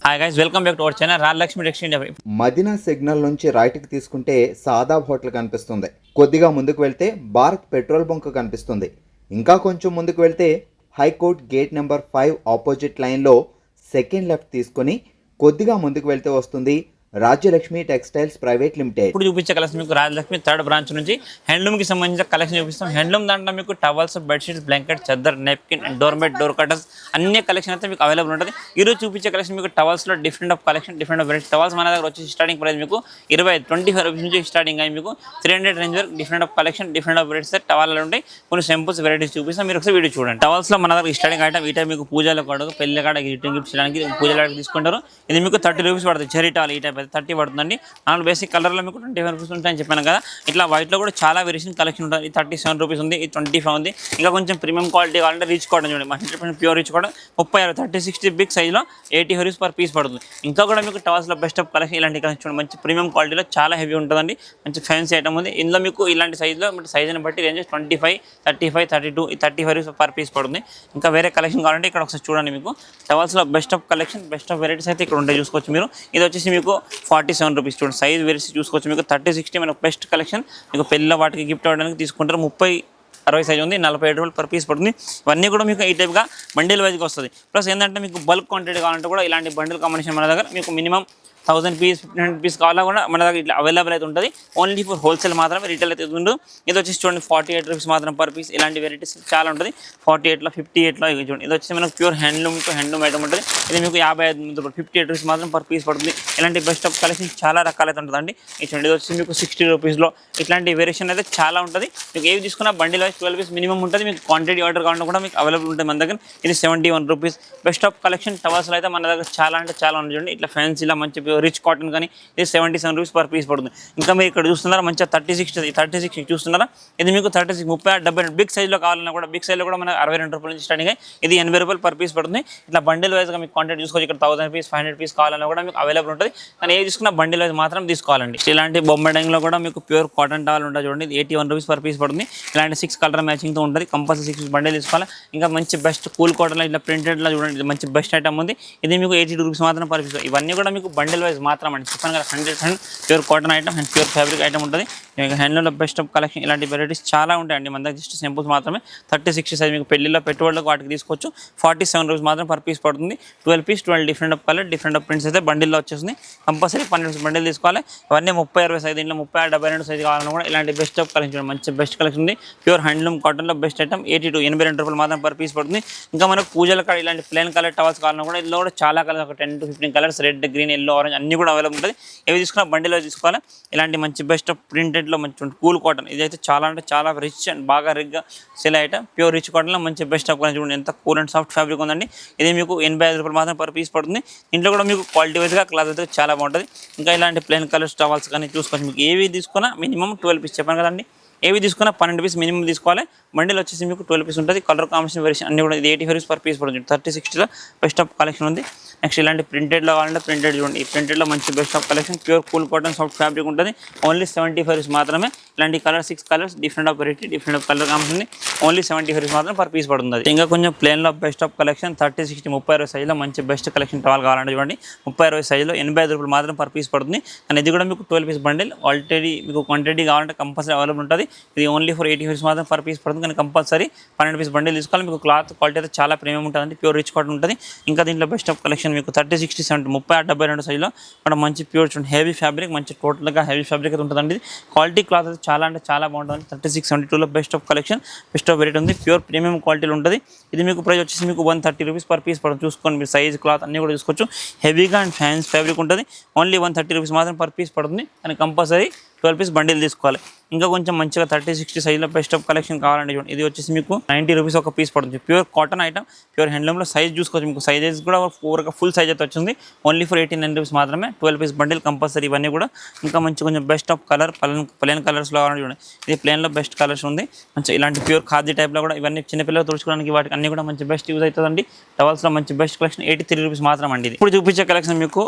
Hi guys, welcome back to our channel Rajalakshmi textile. Madina signal నుంచి రైట్కి తీసుకుంటే సాదాబ్ హోటల్ కనిపిస్తుంది. కొద్దిగా ముందుకు వెళ్తే భారత్ పెట్రోల్ బంక్ కనిపిస్తుంది. ఇంకా కొంచెం ముందుకు వెళ్తే హైకోర్ట్ గేట్ నెంబర్ 5 ఆపోజిట్ లైన్లో సెకండ్ లెఫ్ట్ తీసుకొని కొద్దిగా ముందుకు వెళ్తే వస్తుంది రాజ్యలక్ష్మి టెక్స్టైల్స్ ప్రైవేట్ లిమిటెడ్. ఇప్పుడు చూపించే కలెక్షన్ మీకు రాజలక్ష్మి థర్డ్ బ్రాంచ్ నుంచి హ్యాండ్లూమ్కి సంబంధించిన కలెక్షన్ చూపిస్తాం. హ్యాండ్లూమ్ దాంట్లో మీకు టవల్స్, బెడ్షీట్స్, బ్లాంకెట్, చద్దర్, నెప్కిన్, డోర్మెట్, డోర్ కటర్స్ అన్ని కలెక్షన్ అయితే మీకు అవైలబుల్ ఉంటుంది. ఈరోజు చూపించే కలెక్షన్ మీకు టవల్స్లో different of collection, different of variety towels మన దగ్గర వచ్చి స్టార్టింగ్ ప్రైస్ మీకు 25 రూపీస్ నుంచి స్టార్టింగ్ అయ్యి మీకు 300 రేంజ్ వరకు different of collection, different of varieties towel ఉంటాయి. కొన్ని సింపుల్స్ వెరైటీస్ చూపిస్తాం, మీరు ఒకసారి వీడియో చూడండి. టవల్స్లో మన దగ్గర స్టార్టింగ్ ఐటమ్ ఈ టైం మీకు పూజలో కాడ, పెళ్లి కాడ, గిఫ్టింగ్ గిఫ్ట్స్ చేయడానికి పూజల కాడ తీసుకుంటారు. ఇది మీకు 30 రూపీస్ పడుతుంది. చెరీ టవల్ ఈ టైప్ అయితే 30 పడుతుందండి. అందులో బేసిక్ కలర్లో మీకు 25 రూపీస్ ఉంటాయని చెప్పాను కదా. ఇట్లా వైట్లో కూడా చాలా వేరియేషన్ కలెక్షన్ ఉంటుంది. 37 రూపీస్ ఉంది, 25 ఉంది. ఇంకా కొంచెం ప్రీమియం క్వాలిటీ కావాలంటే రీచ్ కాటన్ చూడండి, 100% ప్యూర్ రీచ్ కాటన్ 30-60 బిగ్ సైజ్లో 80 రూపీస్ పర్ పీస్ పడుతుంది. ఇంకా కూడా మీకు టవల్స్లో బెస్ట్ ఆఫ్ కలెక్షన్ ఇలాంటి కలెక్షన్ చూడండి, మంచి ప్రీమియం క్వాలిటీలో చాలా హెవీ ఉంటుందండి. మంచి ఫ్యాన్సీ ఐటమ్ ఉంది. ఇందులో మీకు ఇలాంటి సైజులో సైజుని బట్టి రేంజ్ 25, 35, 32, 35 రూపీస్ పర్ పీస్ పడుతుంది. ఇంకా వేరే కలెక్షన్ కావాలంటే ఇక్కడ ఒకసారి చూడండి. మీకు టవల్స్లో best of collection, best of varieties అయితే ఇక్కడ ఉంటాయి, చూసుకోవచ్చు మీరు. ఇది వచ్చేసి మీకు 47 రూపీస్ చూడండి, సైజ్ వెరైటీ చూసుకోవచ్చు. మీకు 30-60 మనకు బెస్ట్ కలెక్షన్. మీకు పెళ్ళిలో వాటికి గిఫ్ట్ అవ్వడానికి తీసుకుంటారు. 30-60 సైజ్ ఉంది, 47 రూపాయలు పర్ పీస్ పడుతుంది. ఇవన్నీ కూడా మీకు ఈ టైప్గా బండిల్ వైజ్గా వస్తుంది. ప్లస్ ఏంటంటే మీకు బల్క్ క్వాంటిటీ కావాలంటే కూడా ఇలాంటి బండిల్ కాంబినేషన్ మన దగ్గర మీకు మినిమం 1000 పీస్, 1500 పీస్ కావాలా కూడా మన దగ్గర ఇట్లా అవైలబుల్ అయితే ఉంటుంది. ఓన్లీ ఫర్ హోల్సేల్ మాత్రమే, రీటైల్ అయితే ఉండదు. ఇది వచ్చేసి చూడండి 48 రూపీస్ మాత్రం పర్ పీస్. ఇలాంటి వెరైటీస్ చాలా ఉంటుంది. 48లో, 58లో చూడండి. ఇది వచ్చేసి మనకు ప్యూర్ హ్యాండ్లూమ్ ఐటమ్ ఉంటుంది. ఇది మీకు 55 రూపాయలు, 58 రూపీస్ మాత్రం పర్ పీస్ పడుతుంది. ఇలాంటి బెస్ట్ ఆఫ్ కలెక్షన్ చాలా రకాలైతే ఉంటుందండి. చూడండి, ఇది వచ్చేసి మీకు 60 రూపీస్లో ఇట్లాంటి వేరియేషన్ అయితే చాలా ఉంటుంది. మీకు ఏవి తీసుకున్నా బండిల్ వైజ్ 12 పీస్ మినిమం ఉంటుంది. మీకు క్వాంటిటీ ఆర్డర్ కావాలన్నా కూడా మీకు అవైలబుల్ ఉంటుంది మన దగ్గర. ఇది 71 రూపీస్. బెస్ట్ ఆఫ్ కలెక్షన్ టవల్స్లో అయితే మన దగ్గర చాలా అంటే చాలా ఉంది. చూడండి, ఇట్లా ఫ్యాన్సీలో మంచి రిచ్ కాటన్ కానీ ఇది 77 రూపీస్ పర్ పీస్ పడుతుంది. ఇంకా మీరు ఇక్కడ చూస్తున్నారా మంచిగా 36 చూస్తున్నారా. ఇది మీకు 36, 30, 70 బిగ్ సైజ్లో కావాలన్నా కూడా బిగ్ సైజ్లో కూడా మనకు 62 రూపాయల నుంచి స్టార్టింగ్ అయ్యి ఇది 80 రూపాయలు పర్ పీస్ పడుతుంది. ఇట్లా బండిల్ వైజ్గా మీకు క్వాంటిటీ చూసుకోవచ్చు. ఇక్కడ 1000 పీస్, 500 పీస్ కావాలన్నా కూడా మీకు అవైలబుల్ ఉంటుంది. కానీ ఏది తీసుకున్నా బండిల్ వైజ్ మాత్రం తీసుకోవాలండి. ఇలాంటి బొమ్మెడంగ్లో కూడా మీకు ప్యూర్ కాటన్ టవల్ ఉంటుంది చూడండి. ఇది 81 రూపీస్ పర్ పీస్ పడుతుంది. ఇలాంటి 6 కలర్ మ్యాచింగ్తో ఉంటుంది. కంపల్సరీ 6 బండిల్ తీసుకోవాలి. ఇంకా మంచి బెస్ట్ కూల్ కాటన్లో ఇట్లా ప్రింటెడ్లో చూడండి, ఇది మంచి బెస్ట్ ఐటమ్ ఉంది. ఇది మీకు 82 రూపీస్ మాత్రం పర్ పీస్. ఇవన్నీ కూడా మీకు బండిల్ వైజ్ మాత్రం అండి. చెప్పాను కదా, 100% pure cotton item and pure fabric item ఉంటుంది. హ్యాండ్లూమ్లో బెస్ట్ ఆఫ్ కలెక్షన్ ఇలాంటి వెరైటీస్ చాలా ఉంటాయండి మన దగ్గర. జస్ట్ సింపుల్స్ మాత్రమే 30-60 సైజ్ మీకు పెళ్లిలో పెట్టుబడులకు వాటికి తీసుకోవచ్చు. 47 రూపీస్ మాత్రం పర్ పీస్ పడుతుంది. 12 piece, 12 different of colour, different of prints అయితే బండిల్లో వచ్చేస్తుంది. కంపల్సరీ 12 బండిల్ తీసుకోవాలి. ఇవన్నీ 30-60 సైజ్, దీంట్లో 30-72 సైజ్ కావాలన్నా కూడా ఇలాంటి బెస్ట్ ఆఫ్ కలెక్షన్ మంచి బెస్ట్ కలెక్షన్ ఉంది. ప్యూర్ హ్యాండ్లూమ్ కాటన్లో బెస్ట్ ఐటమ్ 82 రూపాయలు మాత్రం పర్ పీస్ పడుతుంది. ఇంకా మనకు పూజల కాడ ఇలాంటి ప్లెయిన్ కలర్ టవల్స్ కావాలన్నా కూడా ఇందులో కూడా చాలా కలర్స్, ఒక 10-15 colours, red, green, yellow, orange అన్ని కూడా అవైలబుల్ ఉంటుంది. ఏవి తీసుకున్నా బండిలో తీసుకోవాలి. ఇలాంటి మంచి బెస్ట్ ఆఫ్ ప్రింటెడ్లో మంచి కూల్ కాటన్, ఇదైతే చాలా అంటే చాలా రిచ్ అండ్ బాగా రిగ్గా సెల్ ఐటమ్. ప్యూర్ రిచ్ కాటన్లో మంచి బెస్ట్ ఆఫ్ కాటన్ చూడండి, ఎంత కూల్ అండ్ సాఫ్ట్ ఫ్యాబ్రిక్ ఉందండి. ఇది మీకు 85 రూపాయలు మాత్రం పర్ పీస్ పడుతుంది. ఇంట్లో కూడా మీకు క్వాలిటీ వైజ్గా క్లాత్ అయితే చాలా బాగుంటుంది. ఇంకా ఇలాంటి ప్లెయిన్ కలర్స్ టవల్స్ కానీ చూసుకోవచ్చు. మీకు ఏవి తీసుకున్నా మినిమం 12 పీస్ చెప్పాను కదండి. ఏవి తీసుకున్నా 12 పీస్ మినిమం తీసుకోవాలి. బండిల్ వచ్చేసి మీకు 12 పీస్ ఉంటుంది. కలర్ కాంబినేషన్ వేరియేషన్ అన్ని కూడా ఇది 80 రూపీస్ పర్ పీస్ పడుతుంది. 30-60లో బెస్ట్ ఆఫ్ కలెక్షన్ ఉంది. నెక్స్ట్ ఇలాంటి ప్రింటెడ్లో కావాలంటే ప్రింటెడ్ చూడండి. ఈ ప్రింటెడ్లో మంచి best of collection, pure cool cotton soft fabric ఉంటుంది. ఓన్లీ 75 రూపీస్ మాత్రమే. ఇలాంటి colour 6 colours, different of variety, different of colour combination only 75 rupees మాత్రం పర్ పీస్ పడుతుంది. ఇంకా కొంచెం ప్లేన్లో బెస్ట్ ఆఫ్ కలెక్షన్ 30-60, 30 సైజులో మంచి బెస్ట్ కలెక్షన్ టవల్ కావాలంటే చూడండి. 30 సైజులో 85 రూపాయలు మాత్రం పర్ పీస్ పడుతుంది. కానీ ఇది కూడా మీకు 12 పీస్ బండిల్. ఆల్రెడీ మీకు క్వాంటిటీ కావాలంటే కంపల్సరీ అవైలబుల్ ఉంటుంది. ఇది ఓన్లీ ఫర్ 80 రూపీస్ మాత్రం పర్ పీస్ పడుతుంది. కానీ కంపల్సరీ 12 పీస్ బండిల్ తీసుకోవాలి. మీకు క్లాత్ క్వాలిటీ అయితే చాలా ప్రీమియం ఉంటుందండి. ప్యూర్ రిచ్ కాటన్ ఉంటుంది. ఇంకా దీంట్లో బెస్ట్ ఆఫ్ కలెక్షన్ మీకు 30-60, 70, 30-72 సైజులో ఇక్కడ మంచి ప్యూర్ చూడండి, హెవీ ఫ్యాబ్రిక్, మంచి టోటల్గా హెవీ ఫ్యాబ్రిక్ అయితే ఉంటుందండి. క్వాలిటీ క్లాత్ అయితే చాలా అంటే చాలా బాగుంటుంది. 36-72లో best of collection, best of variety ఉంది. ప్యూర్ ప్రీమియం క్వాలిటీలో ఉంటుంది. ఇది మీకు ప్రైస్ వచ్చేసి మీకు 130 రూపీస్ పర్ పీస్ పడుతుంది. చూసుకోండి, మీరు సైజ్, క్లాత్ అన్నీ కూడా చూసుకోవచ్చు. హెవీగా అండ్ ఫ్యాన్స్ ఫ్యాబ్రిక్ ఉంటుంది. ఓన్లీ 130 రూపీస్ మాత్రం పర్ పీస్ పడుతుంది. కానీ కంపల్సరీ 12 పీస్ బండిల్ తీసుకోవాలి. ఇంకా కొంచెం మంచిగా 30-60 సైజ్లో బెస్ట్ ఆఫ్ కలెక్షన్ కావాలంటే చూడండి. ఇది వచ్చేసి మీకు 90 రూపీస్ ఒక పీస్ పడుతుంది. ప్యూర్ కాటన్ ఐటమ్, ప్యూర్ హ్యాండ్లూమ్లో సైజ్ చూసుకోవచ్చు. మీకు సైజెస్ కూడా ఫుల్ సైజ్ అయితే వచ్చింది. ఓన్లీ ఫర్ 89 రూపీస్ మాత్రమే. 12 పీస్ బండిల్ కంపల్సరీ. ఇవన్నీ కూడా ఇంకా మంచి కొంచెం బెస్ట్ ఆఫ్ కలర్, ప్లెయిన్ కలర్స్లో కావాలంటే చూడండి. ఇది ప్లెయిన్లో బెస్ట్ కలర్స్ ఉంది. మంచి ఇలాంటి ప్యూర్ ఖాదీ టైప్లో కూడా ఇవన్నీ చిన్నపిల్లలు తుడుచుకోవడానికి వాటికి అన్ని కూడా మంచి బెస్ట్ యూజ్ అవుతుందండి. టవల్స్లో మంచి బెస్ట్ కలెక్షన్ 83 రూపీస్ మాత్రం అండి. ఇది ఇప్పుడు చూపించే కలెక్షన్ మీకు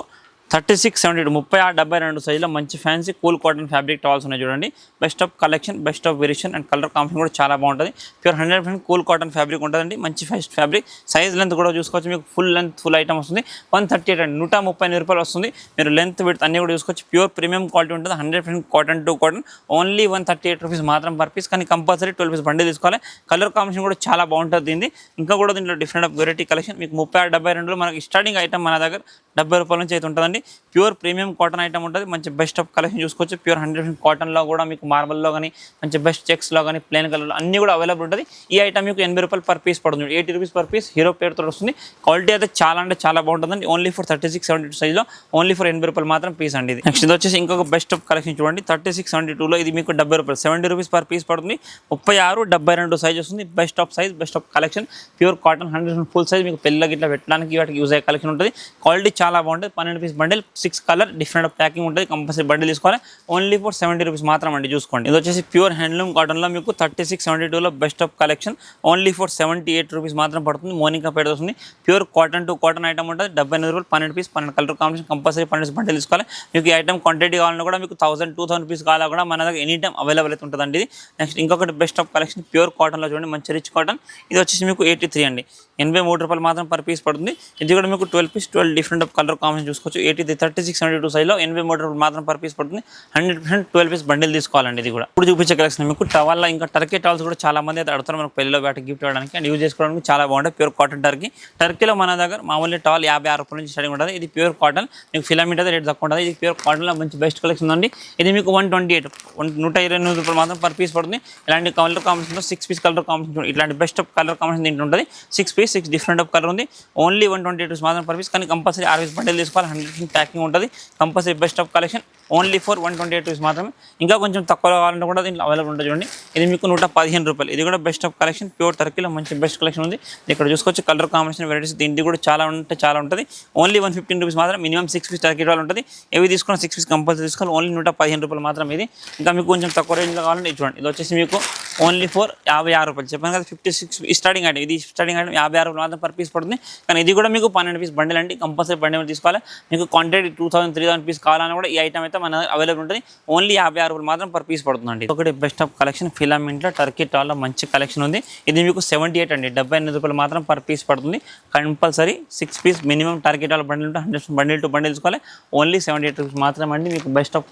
3672 3672 సైజులో మంచి fancy cool cotton fabric towels ఉన్నాయి చూడండి. Best of collection, best of variation and colour combination కూడా చాలా బాగుంటుంది. ప్యూర్ 100% కూల్ కాటన్ ఫ్యాబ్రిక్ ఉంటుందండి. మంచి ఫస్ట్ ఫ్యాబ్రిక్. సైజ్ లెంత్ కూడా చూసుకోవచ్చు, మీకు ఫుల్ లెంత్ ఫుల్ ఐటమ్ వస్తుంది. 138 అండి, 138 రూపాయలు వస్తుంది. మీరు లెంత్ విడ్త్ అన్ని కూడా చూసుకోవచ్చు. ప్యూర్ ప్రీమియం క్వాలిటీ ఉంటుంది. 100% cotton to cotton. Only 138 rupees మాత్రం పర్ పీస్. కానీ కంపల్సరీ 12 పీస్ బండి తీసుకోవాలి. కలర్ కాంబినేషన్ కూడా చాలా బాగుంటుంది దీన్ని. ఇంకా కూడా దీంట్లో డిఫరెంట్ ఆఫ్ వెరైటీ కలెక్షన్ మీకు 36-72 మనకి స్టార్టింగ్ ఐటమ్ మన దగ్గర 70 రూపాయల నుంచి అయితే ఉంటుందండి. ప్యూర్ ప్రీమియం కాటన్ ఐటమ్ ఉంటుంది. మంచి బెస్ట్ ఆఫ్ కలెక్షన్ చూసుకోవచ్చు. ప్యూర్ 100% కాటన్లో కూడా మీకు మార్బల్లో కానీ మంచి బెస్ట్ చెక్స్లో కానీ ప్లెయిన్ కలర్లో అన్నీ కూడా అవైలబుల్ ఉంటుంది. ఈ ఐటమ్ మీకు 80 రూపాయలు పర్ పీస్ పడుతుంది. 80 రూపీస్ పర్ పీస్ హీరో పేరుతో వస్తుంది. క్వాలిటీ అయితే చాలా అంటే చాలా బాగుంటుందండి. ఓన్లీ ఫర్ 3672 సైజ్లో ఓన్లీ ఫర్ 80 రూపాయలు మాత్రం పీస్ అండి ఇది. నెక్స్ట్ ఇది వచ్చేసి ఇంకొక బెస్ట్ ఆఫ్ కలెక్షన్ చూడండి. 3672లో ఇది మీకు 70 రూపాయలు 70 రూపీస్ పర్ పీస్ పడుతుంది. 36-72 సైజ్ వస్తుంది. Best of size, best of collection. Pure cotton 100% full size మీకు పెళ్ళకి ఇట్లా పెట్టడానికి వాటికి యూజ్ అయ్యే కలెక్షన్ ఉంటుంది. క్వాలిటీ చాలా బాగుంటుంది. 12 piece bundle 6 colour different packing ఉంటుంది. కంపల్సరీ బండిల్ తీసుకోవాలి. ఓన్లీ ఫర్ 70 రూపీస్ మాత్రం అండి. చూసుకోండి, ఇది వచ్చేసి ప్యూర్ హ్యాండ్లూమ్ కాటన్లో మీకు 3672లో best of collection only for 78 rupees మాత్రం పడుతుంది. మోనికా పేరు వస్తుంది. Pure cotton to cotton item ఉంటుంది. 78 రూపాయలు 12 piece 12 colour combination. Compulsory 12 piece bundle తీసుకోవాలి. మీకు ఈ ఐటమ్ క్వాంటిటీ కావాలన్నా కూడా మీకు 1000-2000 పీస్ కావాలా కూడా మన దగ్గర ఎనీ టైం అవైలబుల్ అయితే ఉంటుందండి ఇది. నెక్స్ట్ ఇంకొకటి బెస్ట్ ఆఫ్ కలెక్షన్ ప్యూర్ కాటన్లో చూడండి, మంచి రిచ్ కాటన్. ఇది వచ్చేసి మీకు 83 అండి, 83 రూపాయలు మాత్రం పర్ పీస్ పడుతుంది. ఇది కూడా మీకు 12 piece 12 different of colour combination చూసుకోవచ్చు. 3672 సైజ్లో 83 రూపాయలు మాత్రం పర్ పీస్ పడుతుంది. 100% 12 పీస్ బండిల్ తీసుకోవాలండి ఇది కూడా. ఇప్పుడు చూపించే కలెక్షన్ మీకు టవల్లో ఇంకా టర్కీ టవల్స్ కూడా చాలా మంది అయితే అడుగుతారు మనకు పెళ్ళిలో వాటికి గిఫ్ట్ ఇవ్వడానికి అండ్ యూజ్ చేసుకోవడానికి చాలా బాగుంటాయి. Pure cotton Turkey. టర్కీలో మన దగ్గర మామూలు టవల్ 56 రూపాయల నుంచి స్టార్టింగ్ ఉంటుంది. ఇది ప్యూర్ కాటన్, మీకు ఫిలమెంట్ అయితే రేట్ తక్కువ ఉంటుంది. ఇది ప్యూర్ కాటన్లో మంచి బెస్ట్ కలెక్షన్ ఉందండి. ఇది మీకు 128 రూపాయలు మాత్రం పర్ పీస్ పడుతుంది. ఇలాంటి colour combination 6 piece colour combination, ఇట్లాంటి బెస్ట్ ఆఫ్ కలర్ కాంబినేషన్ దీంట్లో ఉంటుంది. 6 పీస్ 6 డిఫరెంట్ ఆఫ్ కలర్ ఉంది. ఓన్లీ 128 రూపీస్ మాత్రం పర్ పీస్. కానీ కంపల్సరీ 6 పీస్ బండిల్ తీసుకోవాలి. 100% ప్యాకింగ్ ఉంటుంది. Compulsory best of collection only for 128 rupees మాత్రమే. ఇంకా కొంచెం తక్కువలో కావాలంటే కూడా దీంట్లో అవైలబుల్ ఉంటుంది చూడండి. ఇది మీకు 115 రూపాయలు. ఇది కూడా బెస్ట్ ఆఫ్ కలెక్షన్. ప్యూర్ టర్కీలో మంచి బెస్ట్ కలెక్షన్ ఉంది. ఇక్కడ చూసుకోవచ్చు కలర్ కాంబినేషన్ వెరైటీస్ దీంట్లో కూడా చాలా ఉంటుంది. ఓన్లీ 115 రూపీస్ మాత్రం. మినిమం 6 పీస్ టర్కీ టవల్ ఉంటుంది. ఏవి తీసుకున్న 6 పీస్ కంపల్సరీ తీసుకోవాలి. ఓన్లీ 115 రూపాయలు మాత్రం ఇది. ఇంకా మీకు కొంచెం తక్కువ రేంజ్లో కావాలంటే ఇది చూడండి. ఇది వచ్చేసి మీకు ఓన్లీ ఫర్ 56 రూపాయలు. చెప్పాను కదా 56 స్టార్టింగ్ ఐటమ్. ఇది స్టార్టింగ్ ఐటమ్ 56 రూపాయలు మాత్రం పర్ పీస్ పడుతుంది. కానీ ఇది కూడా మీకు 12 పీస్ బండిల్ అండి. కంపల్సరీ బండిల్ తీసుకోవాలి. మీకు క్వాంటిటీ 2000-3000 పీస్ కావాలన్నా కూడా ఈ ఐటమ్ అయితే మన అవైలబుల్ ఉంటుంది. ఓన్లీ 56 రూపాయలు మాత్రం పర్ పీస్ పడుతుందండి. ఒకటి బెస్ట్ ఆఫ్ కలెక్షన్ ఫిలమెంట్లో టర్కీ టవల్లో మంచి కలెక్షన్ ఉంది. ఇది మీకు 78 అండి, 78 రూపాయలు మాత్రం పర్ పీస్ పడుతుంది. Compulsory 6 piece minimum Turkey towel bundle ఉంటే 100 బండిల్ టు బండిల్ తీసుకోవాలి. ఓన్లీ 78 రూపీస్ మాత్రం అండి. మీకు బెస్ట్ ఆఫ్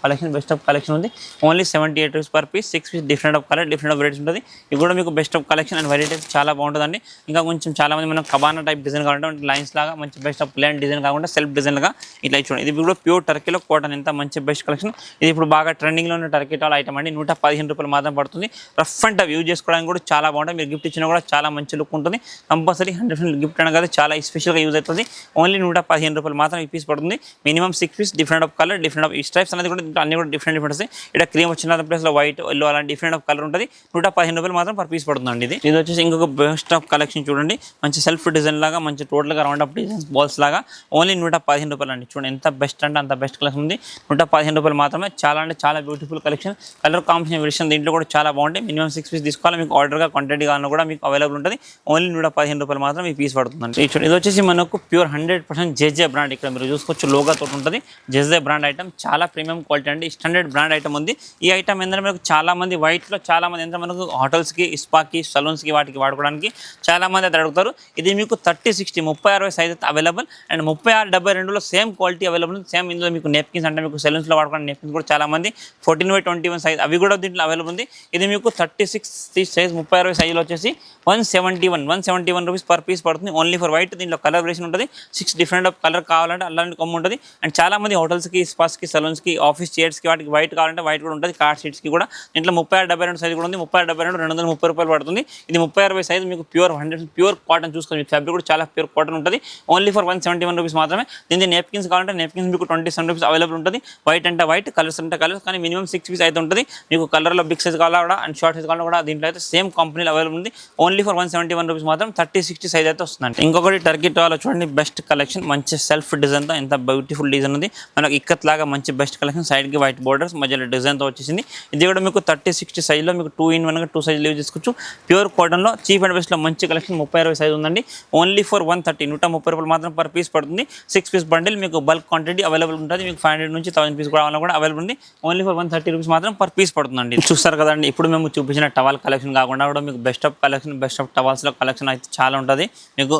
కలెక్షన్ ఉంది. Only 78 rupees per piece. 6 piece different of colour different of varieties ఉంటుంది. ఇది కూడా మీకు best of collection and varieties చాలా బాగుంటుందండి. ఇంకా కొంచెం చాలా మంది మనం కబానా టైప్ డిజైన్ కావాలంటే లైన్స్ లాగా మంచి బెస్ట్ ఆఫ్ ప్లేన్ డిజైన్ కాకుండా సెల్ఫ్ డిజైన్ లాగా ఇట్లా చూడండి. ఇది కూడా ప్యూర్ టర్కీలో కాటన్ ఎంత మంచి బెస్ట్ కలెక్షన్. ఇది ఇప్పుడు బాగా ట్రెండింగ్లో ఉన్న టర్కీ టవల్ ఐటమ్ అండి. 115 రూపాయలు మాత్రం పడుతుంది. రఫ్ అండ్ టఫ్ యూజ్ చేసుకోవడానికి కూడా చాలా బాగుంటుంది. మీరు గిఫ్ట్ ఇచ్చినా కూడా చాలా మంచి లుక్ ఉంటుంది. కంపల్సరీ 100% గిఫ్ట్ అనగా చాలా స్పెషల్గా యూజ్ అవుతుంది. ఓన్లీ 115 రూపాయలు మాత్రం ఈ పీస్ పడుతుంది. Minimum 6 piece different of colour different of ఈ స్ట్రైప్స్ అనేది కూడా అన్ని కూడా డిఫరెంట్ వస్తాయి. ఇక్కడ క్రీమ్ వచ్చిన ప్లేస్లో వైట్ ఎల్లో అలాంటి డిఫరెంట్ ఆఫ్ కలర్ ఉంటుంది. 115 రూపాయలు మాత్రం పర్ పీస్ పడుతుందండి. ఇది వచ్చేసి ఇంకొక బెస్ట్ ఆఫ్ కలెక్షన్ చూడండి. మంచి సెల్ఫ్ డిజైన్ లాగా మంచి టోటల్గా రౌండ్ అప్ డిజైన్స్ బాల్స్ లాగా ఓన్లీ 115 రూపాయలు అండి. చూడండి ఎంత బెస్ట్ అంటే అంత బెస్ట్ కలెక్షన్ ఉంది. 115 రూపాయలు మాత్రమే. చాలా అంటే చాలా బ్యూటిఫుల్ కలెక్షన్. కలర్ కాంబినేషన్ వెరిషన్ దీంట్లో కూడా చాలా బాగుంటాయి. మినిమం 6 పీస్ తీసుకోవాలి. మీకు ఆర్డర్గా క్వాంటిటీ కావాలన్నా కూడా మీకు అవైలబుల్ ఉంటుంది. ఓన్లీ 115 రూపాయలు మాత్రం ఈ పీస్ పడుతుందండి. ఇది వచ్చేసి మనకు ప్యూర్ 100% జెజే బ్రాండ్. ఇక్కడ మీరు చూసుకోవచ్చు లోగా తోటి ఉంటుంది. జెజే బ్రాండ్ ఐటమ్ చాలా ప్రీమియం క్వాలిటీ అండి. స్టాండర్డ్ బ్రాండ్ ఐటమ్ ఉంది. ఈ ఐటమ్ ఏంటంటే మనకు చాలా మంది వైట్లో చాలా మంది ఎంత మనకు హోటల్స్కి స్పాకి సలూన్స్కి వాటికి వాడుకోవడానికి చాలా మంది అయితే అడుగుతారు. ఇది మీకు 30-60 30-60 సైజ్ అయితే అవైలబుల్ అండ్ 36-72లో సేమ్ క్వాలిటీ అవైలబుల్ ఉంది. సేమ్ ఇందులో మీకు నెప్కిన్స్ అంటే మీకు సెలూన్స్లో వాడుకోవడానికి నెప్కిన్స్ కూడా చాలా మంది 14/21 సైజ్ అవి కూడా దీంట్లో అవైలబుల్ ఉంది. ఇది మీకు 36 సైజ్ 36 సైజులో వచ్చేసి 171 రూపీస్ పర్ పీస్ పడుతుంది. Only for white. దీంట్లో కలర్ వేరియేషన్ ఉంటుంది. 6 డిఫరెంట్ ఆఫ్ కలర్ కావాలంటే అలాంటి కొమ్ము ఉంటుంది. అండ్ చాలా మంది హోటల్స్కి స్పాస్కి సలూన్స్కి ఆఫీస్ చైర్స్కి వాటికి వైట్ కావాలంటే వైట్ కూడా ఉంటుంది. కార్ సీట్స్కి కూడా దీంట్లో 36-72 సైజ్ కూడా ఉంది. 36-72 230 రూపాయలు పడుతుంది. ఇది 36 సైజ్ మీకు ప్యూర్ 100% ప్యూర్ కాటన్ చూసుకోండి. మీకు ఫ్యాబ్రిక్ కూడా చాలా ప్యూర్ కాటన్ ఉంటుంది. ఓన్లీ ఫర్ 171 రూపీస్ మాత్రమే. దీనికి నెప్కిన్స్ కావాలంటే నెప్కిన్స్ మీకు 27 రూపీస్ అవైలబుల్ ఉంటుంది. వైట్ వైట్ అంటే వైట్, కలర్స్ అంటే కలర్స్, కానీ మినిమం 6 పీస్ అయితే ఉంటుంది. మీకు కలర్లో బిగ్ సైజ్ కావాలా కూడా అండ్ షార్ట్ సైజ్ కావాలా కూడా దీంట్లో అయితే సేమ్ కంపెనీలో అవైలబుల్ ఉంది. ఓన్లీ ఫర్ 171 రూపీస్ మాత్రం 30-60 సైజ్ అయితే వస్తుందండి. ఇంకొకటి టర్కీ టవల్ చూడండి, బెస్ట్ కలెక్షన్, మంచి సెల్ఫ్ డిజైన్తో ఎంత బ్యూటిఫుల్ డిజైన్ ఉంది. మనకి ఇక్కత్ లాగా మంచి బెస్ట్ కలెక్షన్, సైడ్కి వైట్ బోర్డర్స్ మధ్యలో డిజైన్తో వచ్చేసింది. ఇది కూడా మీకు 30-60 సైజ్లో మీకు 2-in-1 2 సైజ్ లీవ్ చేసుకోవచ్చు. ప్యూర్ కాటన్లో చీప్ అండ్ బెస్ట్లో మంచి కలెక్షన్ 30-60 సైజ్ ఉందండి. ఓన్లీ ఫర్ 130 రూపాయలు మాత్రం పర్ పీస్ పడుతుంది. 6 పీస్ బండిల్ మీకు బల్క్ క్వాంటిటీ అవైలబుల్ ఉంటుంది. మీకు 500 నుంచి 1000 పీస్ కూడా కూడా అవైలబుల్ ఉంది. ఓన్లీ ఫర్ 130 రూపీస్ మాత్రం పర్ పీస్ పడుతుందండి. చూస్తారు కదండి, ఇప్పుడు మేము చూపించిన టవల్ కలెక్షన్ కాకుండా కూడా మీకు best of collection, best of టవల్స్లో కలెక్షన్ అయితే చాలా ఉంటుంది. మీకు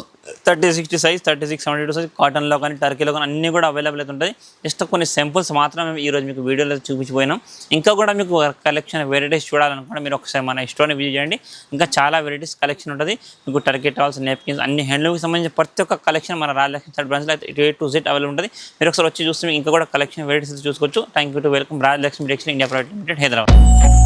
30-60 సైజ్, 36-72 సైజ్ కాటన్లో కానీ టర్కీలో కానీ అన్నీ కూడా అవైలబుల్ అయితే ఉంటుంది. జస్ట్ కొన్ని సింపుల్స్ మాత్రం మేము ఈరోజు మీకు వీడియోలో చూపించిపోయినాం. ఇంకా కూడా మీకు కలెక్షన్ వెరైటీస్ చూడాలనుకుంటే మీరు ఒకసారి మన స్టోర్ని విజిట్ చేయండి. ఇంకా చాలా వెరైటీస్ కలెక్షన్ ఉంటుంది. మీకు టర్కీ టవల్స్, నెప్కిన్స్, అన్ని హ్యాండ్లూమ్కి సంబంధించిన ప్రతి ఒక్క కలెక్షన్ మన రాజలక్ష్మి థర్డ్ బ్రాంచ్లో అయితే A to Z అవైలబుల్ ఉంటుంది. మీరు ఒకసారి వచ్చి చూస్తే ఇంకా కూడా కలెక్షన్ వెరైటీస్ చూసుకోవచ్చు. Thank you to welcome Rajalakshmi textile India private limited, Hyderabad.